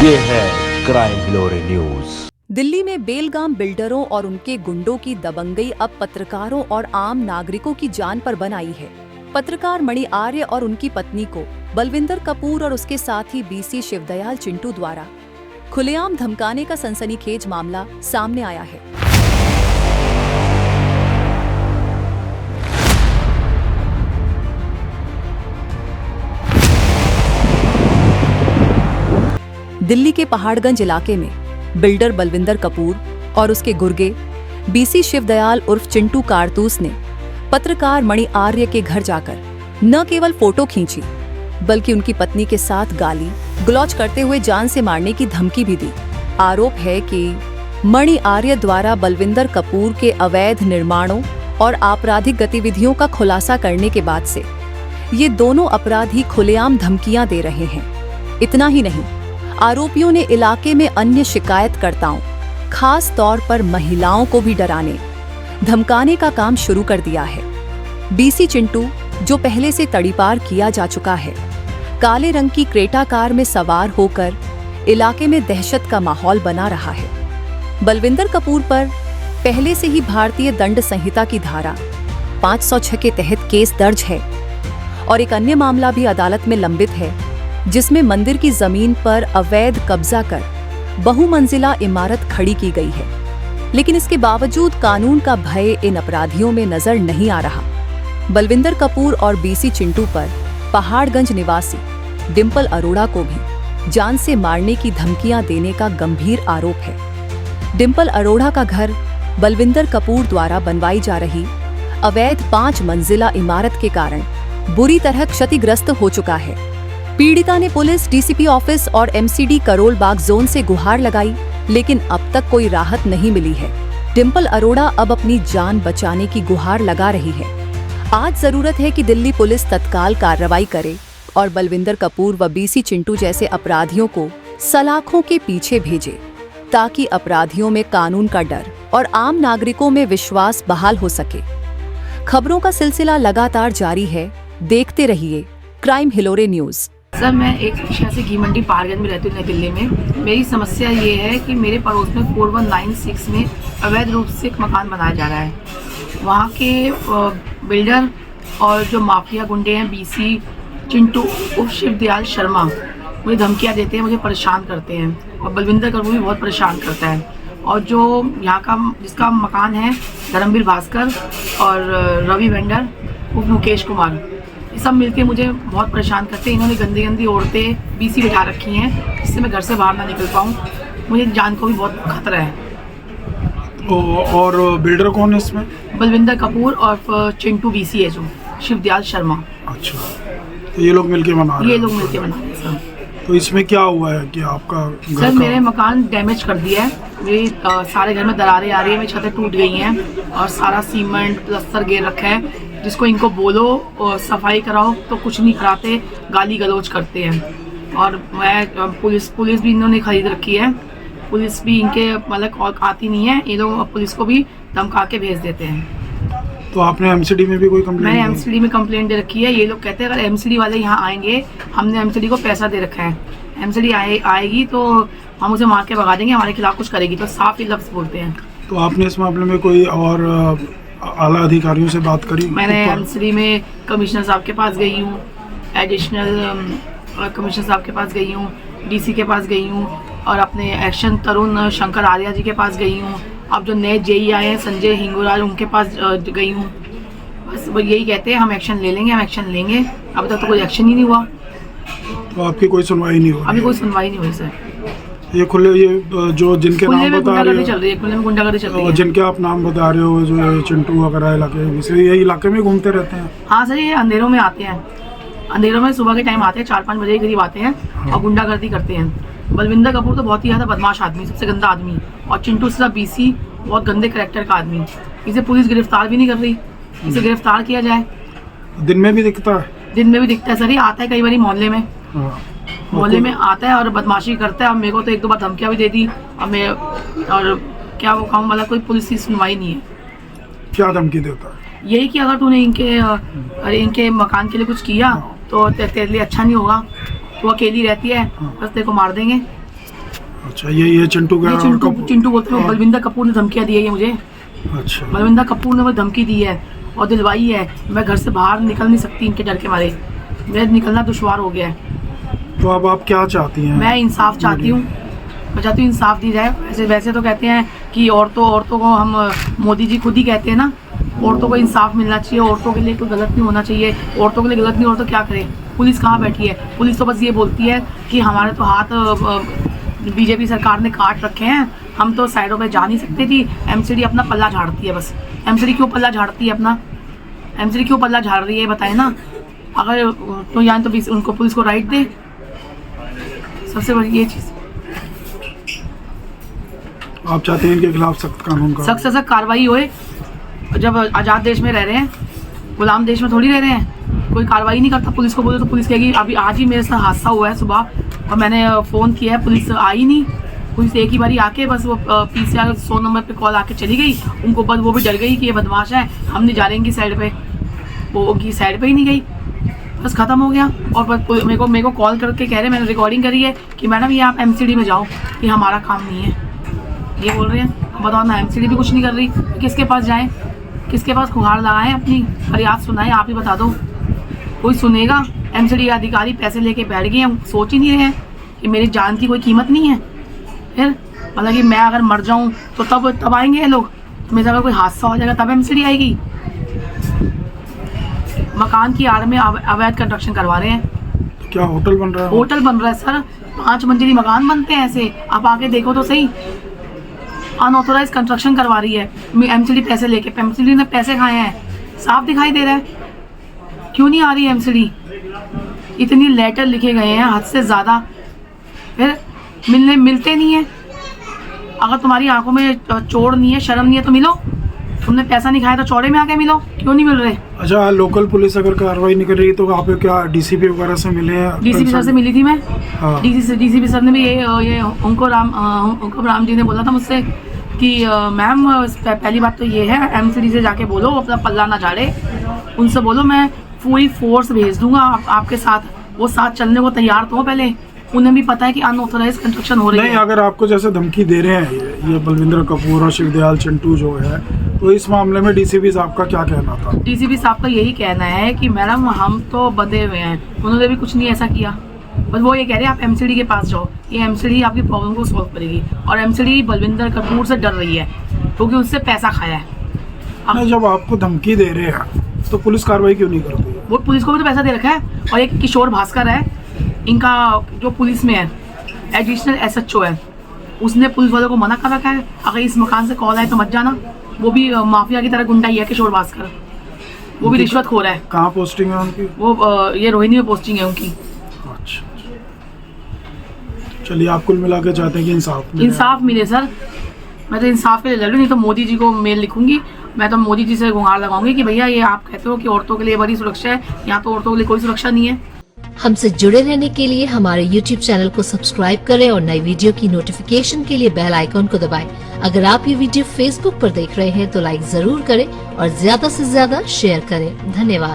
ये है crime हिलोरे news. Delhi में बेलगाम बिल्डरों और उनके गुंडों की दबंगई अब पत्रकारों और आम नागरिकों की जान पर बन आई है। पत्रकार मणि आर्य और उनकी पत्नी को बलविंदर कपूर और उसके साथी बीसी शिवदयाल चिंटू द्वारा खुलेआम धमकाने का सनसनीखेज मामला सामने आया है। दिल्ली के पहाड़गंज इलाके में बिल्डर बलविंदर कपूर और उसके गुर्गे बीसी शिवदयाल उर्फ चिंटू कारतूस ने पत्रकार मणि आर्य के घर जाकर न केवल फोटो खींची बल्कि उनकी पत्नी के साथ गाली गलौज करते हुए जान से मारने की धमकी भी दी। आरोप है कि मणि आर्य द्वारा बलविंदर कपूर के अवैध निर्माणों और आपराधिक गतिविधियों का खुलासा करने के बाद से ये दोनों अपराधी खुलेआम धमकियां दे रहे हैं। इतना ही नहीं, आरोपियों ने इलाके में अन्य शिकायतकर्ताओं, खास तौर पर महिलाओं को भी डराने, धमकाने का काम शुरू कर दिया है। बीसी चिंटू, जो पहले से तड़ीपार किया जा चुका है, काले रंग की क्रेटा कार में सवार होकर इलाके में दहशत का माहौल बना रहा है। बलविंदर कपूर पर पहले से ही भारतीय दंड संहिता की धारा 506 के तहत केस दर्ज है और एक अन्य मामला भी अदालत में लंबित है, जिसमें मंदिर की जमीन पर अवैध कब्जा कर बहुमंजिला इमारत खड़ी की गई है। लेकिन इसके बावजूद कानून का भय इन अपराधियों में नजर नहीं आ रहा। बलविंदर कपूर और बीसी चिंटू पर पहाड़गंज निवासी डिंपल अरोड़ा को भी जान से मारने की धमकियां देने का गंभीर आरोप है। डिंपल अरोड़ा का घर बलविंदर कपूर द्वारा बनवाई जा रही अवैध 5 मंजिला इमारत के कारण बुरी तरह क्षतिग्रस्त हो चुका है। पीड़िता ने पुलिस, डीसीपी ऑफिस और एमसीडी करोल बाग जोन से गुहार लगाई, लेकिन अब तक कोई राहत नहीं मिली है। डिंपल अरोड़ा अब अपनी जान बचाने की गुहार लगा रही है। आज जरूरत है कि दिल्ली पुलिस तत्काल कार्रवाई करे और बलविंदर कपूर व बीसी चिंटू जैसे अपराधियों को सलाखों के पीछे भेजे, ताकि अपराधियों में कानून का डर और आम नागरिकों में विश्वास बहाल हो सके। खबरों का सिलसिला लगातार जारी है। देखते रहिए क्राइम हिलोरे न्यूज। सर, मैं एक रिक्शा से घी मंडी पहाड़गंज में रहती हूँ, नई दिल्ली में। मेरी समस्या ये है कि मेरे पड़ोस में 4196 में अवैध रूप से एक मकान बनाया जा रहा है। वहाँ के बिल्डर और जो माफिया गुंडे हैं, बीसी चिंटू उर्फ शिवदयाल शर्मा, मुझे धमकियाँ देते हैं, मुझे परेशान करते हैं और बलविंदर कपूर भी बहुत परेशान करता है। और जो यहाँ का जिसका मकान है, धर्मवीर भास्कर और रवि वेंडर उर्फ मुकेश कुमार, ये सब मिलके मुझे बहुत परेशान करते हैं। इन्होंने गंदी गंदी औरतें बीसी बिठा रखी हैं, जिससे मैं घर से बाहर ना निकल पाऊँ। मुझे जान को भी बहुत खतरा है। और बिल्डर कौन है इसमें? बलविंदर कपूर और चिंटू बीसी है, जो शिवदयाल शर्मा। अच्छा, तो ये लोग मिलके बना रहे हैं? ये लोग मिलके बना रहे हैं सर। तो इसमें क्या हुआ है कि आपका घर सर, मेरे मकान डैमेज कर दिया है। मेरी सारे घर में दरारें आ रही है, मेरी छतें टूट गई हैं और सारा सीमेंट प्लास्टर गिर रखा है। जिसको इनको बोलो और सफाई कराओ तो कुछ नहीं कराते, गाली गलौज करते हैं। और मैं पुलिस भी इन्होंने खरीद रखी है। पुलिस भी इनके मतलब आती नहीं है, ये लोग पुलिस को भी धमका के भेज देते हैं। तो आपने एमसीडी में भी कोई कंप्लेंट? मैंने एमसीडी में कंप्लेंट दे रखी है। ये लोग कहते हैं अगर एमसीडी वाले यहाँ आएंगे, हमने एमसीडी को पैसा दे रखा है, एमसीडी आएगी तो हम उसे मार के भगा देंगे, हमारे खिलाफ कुछ करेगी, तो साफ ही लफ्ज बोलते हैं। तो आपने इस मामले में कोई और आला अधिकारियों से बात करी? मैंने एमसीडी में कमिश्नर साहब के पास गई हूँ, एडिशनल कमिश्नर साहब के पास गई हूँ, डीसी के पास गई हूँ और अपने एक्शन तरुण शंकर आर्या जी के पास गई हूँ। अब जो नए जेई आए हैं संजय हिंगोराल, उनके पास गई हूँ। बस वो यही कहते हैं हम एक्शन ले लेंगे, हम एक्शन लेंगे। अब तक तो कोई एक्शन ही नहीं हुआ। तो आपकी कोई सुनवाई नहीं हुई? अभी कोई सुनवाई नहीं हुई सर। ये जो जिनके नाम बता रहे हो, चल रही है, खुले में गुंडागर्दी चल रही है। जिनके आप नाम बता रहे हो, जो चिंटू वगैरह इलाके, ये इलाके में घूमते रहते हैं? हाँ सर, ये अंधेरों में आते हैं, अंधेरों में सुबह के टाइम आते हैं, 4-5 बजे के करीब आते हैं और गुंडागर्दी करते हैं। बलविंदर कपूर तो बहुत ही ज़्यादा बदमाश आदमी, सबसे गंदा आदमी, और चिंटू सिर्फ बीसी बहुत गंदे कैरेक्टर का आदमी। इसे पुलिस गिरफ्तार भी नहीं कर रही, इसे गिरफ्तार किया जाए। दिन में भी दिखता है? दिन में भी दिखता है सर, ये आता है कई बार मोहल्ले में। मोहल्ले में आता है और बदमाशी करता है। अब मेरे को तो 1-2 बार धमकियाँ भी दे दी। अब मैं और क्या वो कहूँ, मतलब कोई पुलिस की सुनवाई नहीं है। क्या धमकी देता है? यही कि अगर तूने इनके मकान के लिए कुछ किया तो तेरे लिए अच्छा नहीं होगा, वो अकेली रहती है, बस तेरे को मार देंगे। अच्छा, ये चिंटू का ये और चिंटू कपूर। चिंटू बोलते हैं, बलविंदर कपूर ने धमकियाँ दी है ये मुझे। अच्छा, बलविंदर कपूर ने मुझे धमकी दी है और दिलवाई है। मैं घर से बाहर निकल नहीं सकती इनके डर के मारे, मेरा निकलना दुश्वार हो गया है। तो अब आप क्या चाहती हैं? मैं इंसाफ चाहती हूँ, मैं चाहती हूँ इंसाफ दी जाए। वैसे तो कहते हैं कि औरतों को हम, मोदी जी खुद ही कहते हैं ना, औरतों को इंसाफ मिलना चाहिए, औरतों के लिए कोई गलत नहीं होना चाहिए। औरतों के लिए गलत नहीं हो तो क्या करें? पुलिस कहाँ बैठी है? पुलिस तो बस ये बोलती है कि हमारे तो हाथ बीजेपी सरकार ने काट रखे हैं, हम तो साइडों पे जा नहीं सकते थी। एमसीडी अपना पल्ला झाड़ती है बस। एमसीडी क्यों पल्ला झाड़ती है अपना? एमसीडी क्यों पल्ला झाड़ रही है बताए ना? अगर तो या तो उनको पुलिस को राइट दे, सबसे बड़ी ये चीज़। आप चाहते हैं इनके खिलाफ सख्त कानून का? सख्त से सख्त कार्रवाई होए। जब आज़ाद देश में रह रहे हैं, गुलाम देश में थोड़ी रह रहे हैं। कोई कार्रवाई नहीं करता, पुलिस को बोले तो पुलिस कहेगी। अभी आज ही मेरे साथ हादसा हुआ है सुबह, और मैंने फ़ोन किया है, पुलिस आई नहीं। पुलिस एक ही बारी आके बस वो PCR 100 नंबर पे कॉल आके चली गई। उनको वो भी डर गई कि ये बदमाश है, हम नहीं जा रहे इनकी साइड पे। वो उनकी साइड पे ही नहीं गई, बस ख़त्म हो गया। और बस मेरे को कॉल करके कह रहे, मैंने रिकॉर्डिंग करी है कि मैडम ये आप MCD में जाओ, ये हमारा काम नहीं है, ये बोल रहे हैं। बताओ ना, MCD भी कुछ नहीं कर रही, किसके पास जाएं? किसके पास गुहार लगाएं? अपनी फरियाद सुनाएं, आप ही बता दो, कोई सुनेगा? MCD अधिकारी पैसे लेके बैठ गए हैं, सोच ही नहीं रहे हैं कि मेरी जान की कोई कीमत नहीं है। फिर मतलब कि मैं अगर मर जाऊं तो तब आएंगे ये लोग, मेरे अगर कोई हादसा हो जाएगा तब MCD आएगी। मकान की आड़ में अवैध कंस्ट्रक्शन करवा रहे हैं। क्या होटल बन रहा है? होटल बन रहा है सर, 5 मंजिली मकान बनते हैं ऐसे, आप आके देखो तो सही। अनऑथोराइज कंस्ट्रक्शन करवा रही है MCD पैसे लेके। MCD ने पैसे खाए हैं, साफ दिखाई दे रहा है। क्यों नहीं आ रही MCD? इतनी लेटर लिखे गए हैं हद से ज़्यादा, फिर मिलते नहीं है। अगर तुम्हारी आंखों में चोर नहीं है, शर्म नहीं है तो मिलो। तुमने पैसा नहीं खाया तो चौड़े में आके मिलो, क्यों नहीं मिल रहे? अच्छा, लोकल पुलिस अगर कार्रवाई नहीं कर रही तो आप क्या DCP वगैरह से मिले हैं? DCP सर से मिली थी मैं। हाँ। DCP सर ने भी ये उनको राम जी ने बोला था मुझसे कि मैम पहली बात तो ये है, MCD से जाके बोलो अपना पल्ला ना झाड़े, उनसे बोलो मैं पूरी फोर्स भेज दूंगा आपके साथ। वो साथ चलने को तैयार तो हो, पहले उन्हें भी पता है कि अनऑथोराइज कंस्ट्रक्शन हो रही है। नहीं, अगर आपको जैसे धमकी दे रहे हैं ये बलविंदर कपूर और शिवदयाल चिंटू जो है, तो इस मामले में DCP साहब का क्या कहना था? DCP साहब का यही कहना है कि मैडम हम तो बंधे हुए हैं, उन्होंने भी कुछ नहीं ऐसा किया। बस वो ये कह रहे हैं आप MCD के पास जाओ, ये MCD आपकी प्रॉब्लम को सॉल्व करेगी। और MCD बलविंदर कपूर से डर रही है क्योंकि उससे पैसा खाया है। अब जब आपको धमकी दे रहे हैं तो पुलिस कार्रवाई क्यों नहीं करती है? वो पुलिस को भी तो पैसा दे रखा है। और एक किशोर भास्कर है, इनका जो पुलिस में है, एडिशनल SHO है, उसने पुलिस वालों को मना कर रखा है अगर इस मकान से कॉल आए तो मत जाना। वो भी माफिया की तरह गुंडा ही है किशोर भास्कर, वो भी रिश्वत खो रहा है। कहाँ पोस्टिंग है उनकी? वो ये रोहिणी में पोस्टिंग है उनकी। अच्छा, चलिए, आप कुल मिला के चाहते हैं कि इंसाफ मिले सर। मैं तो इंसाफ के लिए लड़ रही हूँ, नहीं तो मोदी जी को मेल लिखूंगी। मैं तो मोदी जी से गुहार लगाऊंगी कि भैया ये आप कहते हो कि औरतों के लिए बड़ी सुरक्षा है, यहाँ तो औरतों के लिए कोई सुरक्षा नहीं है। हमसे जुड़े रहने के लिए हमारे YouTube चैनल को सब्सक्राइब करें और नई वीडियो की नोटिफिकेशन के लिए बेल आइकॉन को दबाएं। अगर आप ये वीडियो Facebook पर देख रहे हैं तो लाइक जरूर करें और ज्यादा से ज्यादा शेयर करें। धन्यवाद।